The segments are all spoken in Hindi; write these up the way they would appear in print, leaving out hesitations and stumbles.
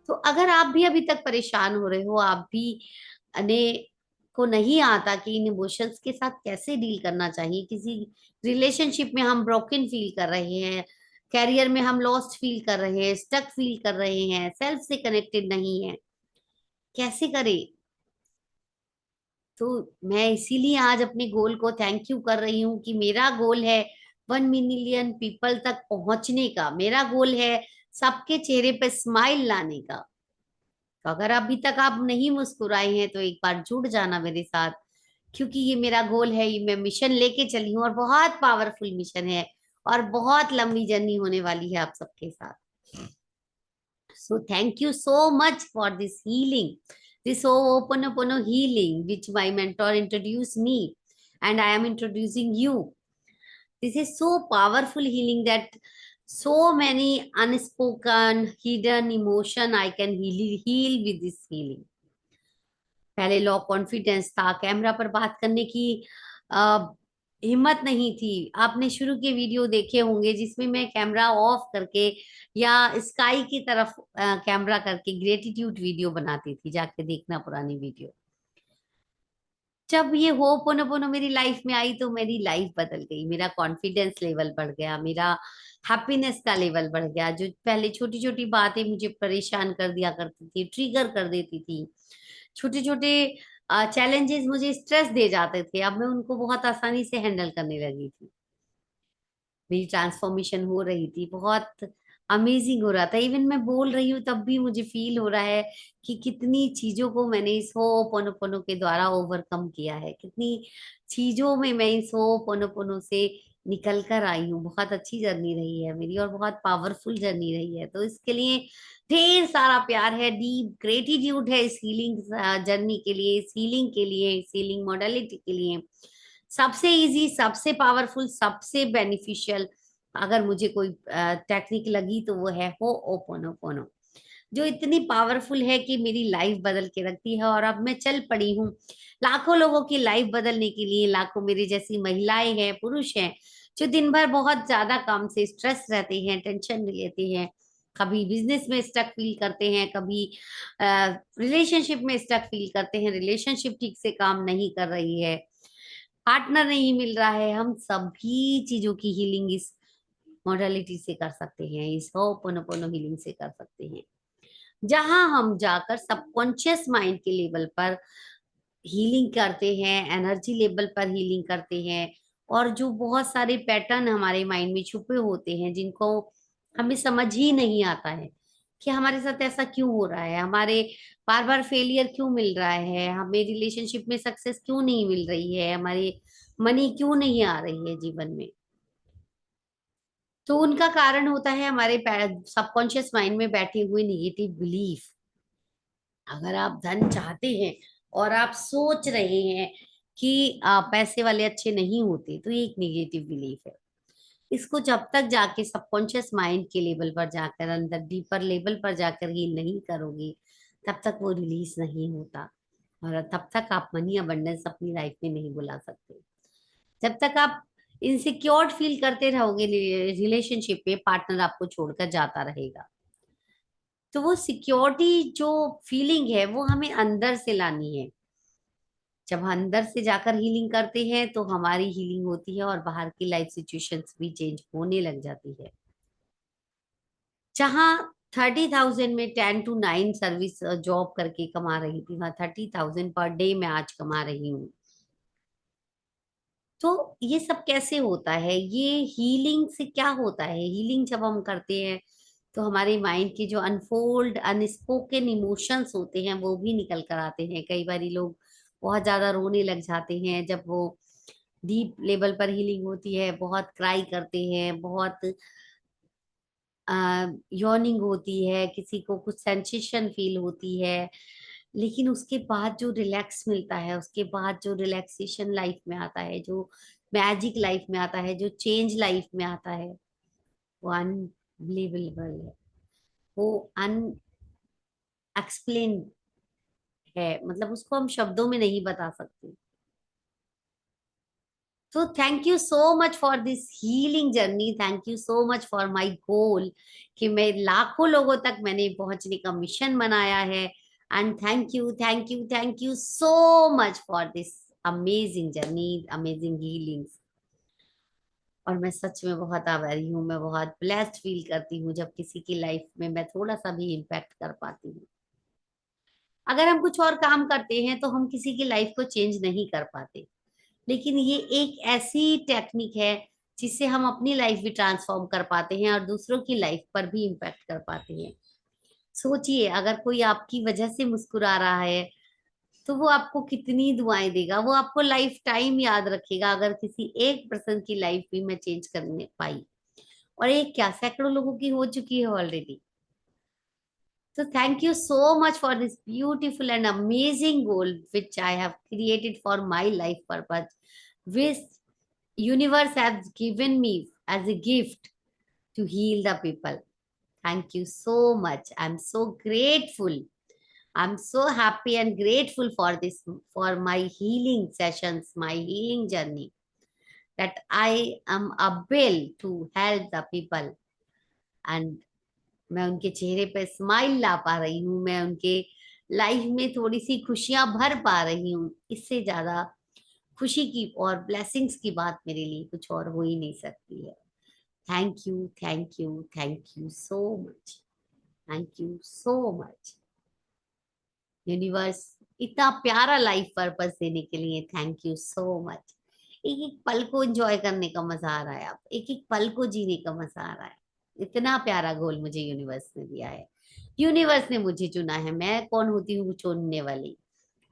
तो अगर आप भी अभी तक परेशान हो रहे हो, आप भी ने को नहीं आता कि इन इमोशंस के साथ कैसे डील करना चाहिए, किसी रिलेशनशिप में हम ब्रोकन फील कर रहे हैं, कैरियर में हम लॉस्ट फील कर रहे हैं, स्टक फील कर रहे हैं, सेल्फ से कनेक्टेड नहीं है, कैसे करें? तो मैं इसीलिए आज अपने गोल को थैंक यू कर रही हूँ कि मेरा गोल है 1 मिलियन पीपल तक पहुंचने का, मेरा गोल है सबके चेहरे पे स्माइल लाने का। तो अगर अभी तक आप नहीं मुस्कुराए हैं तो एक बार जुड़ जाना मेरे साथ, क्योंकि ये मेरा गोल है, ये मैं मिशन लेके चली हूँ और बहुत पावरफुल मिशन है और बहुत लंबी जर्नी होने वाली है आप सबके साथ। So thank you so much for this healing, this Ho'oponopono healing, which my mentor introduced me, and I am introducing you. This is so powerful healing that so many unspoken, hidden emotion I can heal with this healing. पहले लो कॉन्फिडेंस था, कैमरा पर बात करने की आ, हिम्मत नहीं थी। आपने शुरू के वीडियो देखे होंगे जिसमें मैं कैमरा ऑफ करके या स्काई की तरफ कैमरा करके ग्रेटिट्यूड वीडियो बनाती थी, जाके देखना पुरानी वीडियो। जब ये होपोनोपोनो मेरी लाइफ में आई तो मेरी लाइफ बदल गई, मेरा कॉन्फिडेंस लेवल बढ़ गया, मेरा हैप्पीनेस का लेवल बढ़ गया। जो पहले छोटी छोटी बातें मुझे परेशान कर दिया करती थी, ट्रिगर कर देती थी, छोटे छोटे चैलेंजेस मुझे स्ट्रेस दे जाते थे, अब मैं उनको बहुत आसानी से हैंडल करने लगी थी। मेरी ट्रांसफॉर्मेशन हो रही थी, बहुत अमेजिंग हो रहा था। इवन मैं बोल रही हूँ तब भी मुझे फील हो रहा है कि कितनी चीजों को मैंने इस होपोनोपोनो के द्वारा ओवरकम किया है, कितनी चीजों में मैं इस होपोनोपोनो से निकल कर आई हूँ। बहुत अच्छी जर्नी रही है मेरी और बहुत पावरफुल जर्नी रही है। तो इसके लिए ढेर सारा प्यार है, डीप ग्रेटिट्यूड है इस हीलिंग जर्नी के लिए, इस हीलिंग के लिए, इस हीलिंग मॉडलिटी के लिए। सबसे इजी, सबसे पावरफुल, सबसे बेनिफिशियल अगर मुझे कोई टेक्निक लगी तो वो है हो ओपोनोपोनो, जो इतनी पावरफुल है कि मेरी लाइफ बदल के रखती है। और अब मैं चल पड़ी हूँ लाखों लोगों की लाइफ बदलने के लिए। लाखों मेरी जैसी महिलाएं हैं, पुरुष हैं, जो दिन भर बहुत ज्यादा काम से स्ट्रेस रहते हैं, टेंशन लेते हैं, कभी बिजनेस में स्टक फील करते हैं, कभी रिलेशनशिप में स्टक फील करते हैं, रिलेशनशिप ठीक से काम नहीं कर रही है, पार्टनर नहीं मिल रहा है। हम सभी चीजों की हीलिंग इस मोडालिटी से कर सकते हैं, इस होपोनोपोनो हीलिंग से कर सकते हैं, जहां हम जाकर सबकॉन्शियस माइंड के लेवल पर हीलिंग करते हैं, एनर्जी लेवल पर हीलिंग करते हैं। और जो बहुत सारे पैटर्न हमारे माइंड में छुपे होते हैं, जिनको हमें समझ ही नहीं आता है कि हमारे साथ ऐसा क्यों हो रहा है, हमारे बार बार फेलियर क्यों मिल रहा है, हमें रिलेशनशिप में सक्सेस क्यों नहीं मिल रही है, हमारी मनी क्यों नहीं आ रही है जीवन में। तो उनका कारण होता है हमारे सबकॉन्शियस माइंड में बैठे हुए निगेटिव बिलीफ। अगर आप धन चाहते हैं और आप सोच रहे हैं कि पैसे वाले अच्छे नहीं होते, तो ये एक निगेटिव बिलीफ है। इसको जब तक जाके सबकॉन्शियस माइंड के लेवल पर जाकर, अंदर डीपर लेवल पर जाकर हील नहीं करोगे, तब तक वो रिलीज नहीं होता। और तब तक आप मनी अबंडेंस अपनी लाइफ में नहीं बुला सकते। जब तक आप इनसिक्योर फील करते रहोगे रिलेशनशिप में, पार्टनर आपको छोड़कर जाता रहेगा। तो वो सिक्योरिटी जो फीलिंग है वो हमें अंदर से लानी है। जब हम अंदर से जाकर हीलिंग करते हैं तो हमारी हीलिंग होती है और बाहर की लाइफ सिचुएशंस भी चेंज होने लग जाती है। जहाँ 30,000 में 10 to 9 सर्विस जॉब करके कमा रही थी, वहां 30,000 पर डे में आज कमा रही हूँ। तो ये सब कैसे होता है, ये हीलिंग से क्या होता है? हीलिंग जब हम करते हैं तो हमारे माइंड के जो अनफोल्ड अनस्पोकन इमोशंस होते हैं वो भी निकल कर आते हैं। कई बार लोग बहुत ज्यादा रोने लग जाते हैं जब वो डीप लेवल पर हीलिंग होती है, बहुत क्राई करते हैं, बहुत यॉर्निंग होती है, किसी को कुछ सेंसेशन फील होती है। लेकिन उसके बाद जो रिलैक्स मिलता है, उसके बाद जो रिलैक्सेशन लाइफ में आता है, जो मैजिक लाइफ में आता है, जो चेंज लाइफ में आता है, वो अनबिलीवेबल है, वो अनएक्सप्लेन है। मतलब उसको हम शब्दों में नहीं बता सकते। तो thank you so much for this healing journey, thank you so much for my goal, कि मैं लाखों लोगों तक मैंने पहुंचने का मिशन बनाया है। And thank you, thank you, thank you so much for this amazing journey, amazing healings. और मैं सच में बहुत आभारी हूँ, मैं बहुत ब्लेस्ड फील करती हूँ जब किसी की लाइफ में मैं थोड़ा सा भी इम्पैक्ट कर पाती हूँ। अगर हम कुछ और काम करते हैं तो हम किसी की लाइफ को चेंज नहीं कर पाते, लेकिन ये एक ऐसी टेक्निक है जिससे हम अपनी लाइफ भी ट्रांसफॉर्म कर पाते हैं और दूसरों की लाइफ पर भी इम्पैक्ट कर पाते हैं। सोचिए, अगर कोई आपकी वजह से मुस्कुरा रहा है तो वो आपको कितनी दुआएं देगा, वो आपको लाइफ टाइम याद रखेगा। अगर किसी एक पर्सन की लाइफ भी मैं चेंज करने पाई, और एक क्या, सैकड़ों लोगों की हो चुकी है already. So thank you so much for this beautiful and amazing goal which I have created for my life purpose, which universe has given me as a gift to heal the people. Thank you so much. I'm so grateful. I'm so happy and grateful for this, for my healing sessions, my healing journey, that I am able to help the people. And मैं उनके चेहरे पे स्माइल ला पा रही हूँ, मैं उनके लाइफ में थोड़ी सी खुशियां भर पा रही हूँ। इससे ज्यादा खुशी की और ब्लेसिंग्स की बात मेरे लिए कुछ और हो ही नहीं सकती है। Thank you, thank you, thank you so much, thank you so much universe, इतना प्यारा लाइफ पर्पस देने के लिए थैंक यू सो मच। एक एक पल को एंजॉय करने का मजा आ रहा है, आप एक एक पल को जीने का मजा आ रहा है। इतना प्यारा गोल मुझे यूनिवर्स ने दिया है। यूनिवर्स ने मुझे चुना है, मैं कौन होती हूँ चुनने वाली।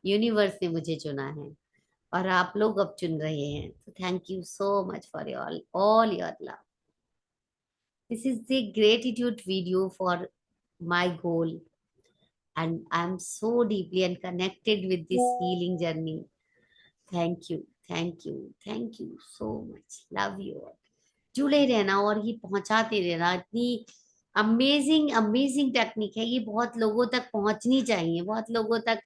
यूनिवर्स ने मुझे चुना है और आप लोग अब चुन रहे हैं। तो thank you so much for your all your love. This is the gratitude video for my goal, and I'm so deeply and connected with this healing journey. Thank you, thank you, thank you so much. Love you all. जुड़े रहना और ये पहुंचाते रहना। इतनी अमेजिंग अमेजिंग टेक्निक है, ये बहुत लोगों तक पहुंचनी चाहिए, बहुत लोगों तक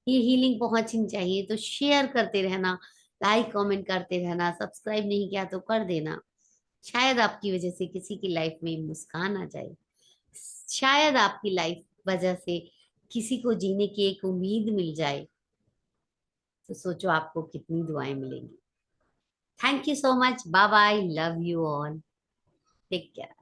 ये हीलिंग पहुंचनी चाहिए। तो शेयर करते रहना, लाइक कमेंट करते रहना, सब्सक्राइब नहीं किया तो कर देना। शायद आपकी वजह से किसी की लाइफ में मुस्कान आ जाए, शायद आपकी लाइफ वजह से किसी को जीने की एक उम्मीद मिल जाए। तो सोचो आपको कितनी दुआएं मिलेंगी। Thank you so much, bye bye, love you all, take care.